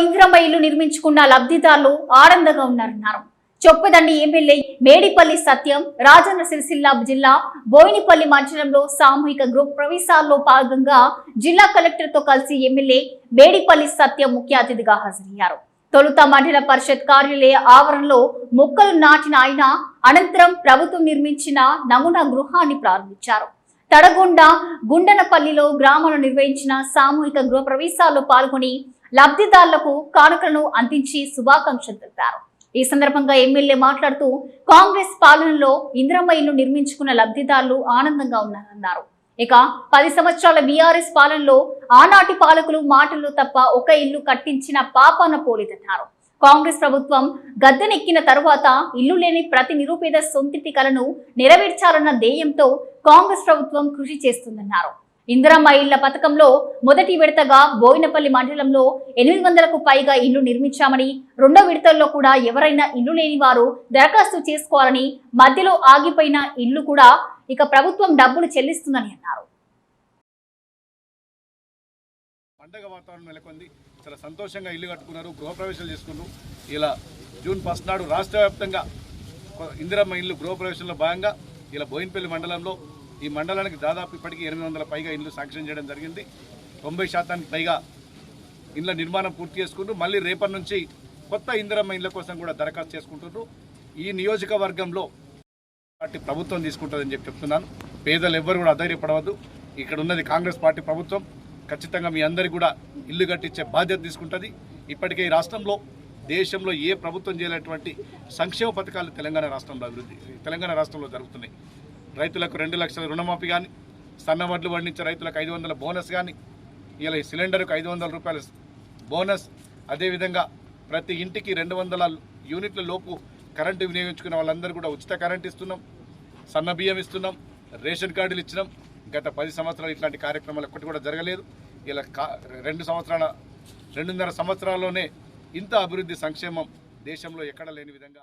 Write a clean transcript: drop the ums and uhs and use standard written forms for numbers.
ఇందిరమ్మ ఇల్లు నిర్మించుకున్న లబ్ధిదారులు ఆనందంగా ఉన్నారన్నారు. చొప్పదండి ఎమ్మెల్యే మేడిపల్లి సత్యం రాజన్న సిరిసిల్ల జిల్లా బోయినపల్లి మండలంలో సామూహిక గృహ ప్రవేశాల్లో భాగంగా జిల్లా కలెక్టర్ తో కలిసి ఎమ్మెల్యే మేడిపల్లి సత్యం ముఖ్య అతిథిగా హాజరయ్యారు. తొలుత మండల పరిషత్ కార్యాలయ ఆవరణలో మొక్కలు నాటిన ఆయన అనంతరం ప్రభుత్వం నిర్మించిన నమూనా గృహాన్ని ప్రారంభించారు. తడగొండ గుండనపల్లిలో గ్రామాలు నిర్వహించిన సామూహిక గృహ ప్రవేశాల్లో పాల్గొని లబ్ధిదారులకు కానుకలను అందించి శుభాకాంక్షలు తెలిపారు. ఈ సందర్భంగా ఎమ్మెల్యే మాట్లాడుతూ కాంగ్రెస్ పాలనలో ఇందిరమ్మ ఇల్లు నిర్మించుకున్న లబ్ధిదారులు ఆనందంగా ఉన్నారన్నారు. ఇక 10 సంవత్సరాల బీఆర్ఎస్ పాలనలో ఆనాటి పాలకులు మాటల్లో తప్ప ఒక ఇల్లు కట్టించిన పాపాన పోలేదన్నారు. కాంగ్రెస్ ప్రభుత్వం గద్దెనెక్కిన తరువాత ఇల్లు లేని ప్రతి నిరుపేద సొంతింటి కలను నెరవేర్చాలన్న ధ్యేయంతో కాంగ్రెస్ ప్రభుత్వం కృషి చేస్తుందన్నారు. ఇందిరమ్మ ఇళ్ల పథకంలో మొదటి విడతగా బోయినపల్లి మండలంలో 800కు పైగా ఇల్లు నిర్మించామని, రెండో విడతల్లో కూడా ఎవరైనా ఇల్లు లేని వారు దరఖాస్తు చేసుకోవాలని, మధ్యలో ఆగిపోయిన ఇల్లు కూడా ఇక ప్రభుత్వం డబ్బులు చెల్లిస్తుందని అన్నారు. పండగ వాతావరణం నెలకొంది. చాలా సంతోషంగా ఇల్లు కట్టుకున్నారు, గృహప్రవేశాలు చేసుకున్నారు. ఇలా జూన్ 1 నాడు రాష్ట్ర వ్యాప్తంగా ఇందిరమ్మ ఇల్లు గృహప్రవేశంలో భాగంగా ఇలా బోయినపల్లి మండలంలో ఈ మండలానికి దాదాపు ఇప్పటికీ 800 పైగా ఇల్లు శాంక్షన్ చేయడం జరిగింది. 90% పైగా ఇళ్ల నిర్మాణం పూర్తి చేసుకుంటూ మళ్ళీ రేపటి నుంచి కొత్త ఇందిరమ్మ ఇళ్ల కోసం కూడా దరఖాస్తు చేసుకుంటున్నారు. ఈ నియోజకవర్గంలో పార్టీ ప్రభుత్వం తీసుకుంటుందని చెప్తున్నాను. పేదలు ఎవ్వరు కూడా అధైర్యపడవద్దు. ఇక్కడ ఉన్నది కాంగ్రెస్ పార్టీ ప్రభుత్వం. ఖచ్చితంగా మీ అందరికీ కూడా ఇల్లు కట్టించే బాధ్యత తీసుకుంటుంది. ఇప్పటికే ఈ రాష్ట్రంలో దేశంలో ఏ ప్రభుత్వం చేయలేటువంటి సంక్షేమ పథకాలు తెలంగాణ రాష్ట్రంలో జరుగుతున్నాయి. రైతులకు 2 లక్షల రుణమాఫీ కానీ, సన్నవడ్లు పండించే రైతులకు 500 బోనస్ కానీ, ఇలా ఈ సిలిండర్కు 500 రూపాయల బోనస్, అదేవిధంగా ప్రతి ఇంటికి 200 యూనిట్ల లోపు కరెంటు వినియోగించుకున్న వాళ్ళందరూ కూడా ఉచిత కరెంట్ ఇస్తున్నాం, సన్న బియ్యం ఇస్తున్నాం, రేషన్ కార్డులు ఇచ్చినాం. గత 10 సంవత్సరాలు ఇట్లాంటి కార్యక్రమాలు ఒక్కటి కూడా జరగలేదు. ఇలా 2.5 సంవత్సరాల్లోనే ఇంత అభివృద్ధి సంక్షేమం దేశంలో ఎక్కడ లేని విధంగా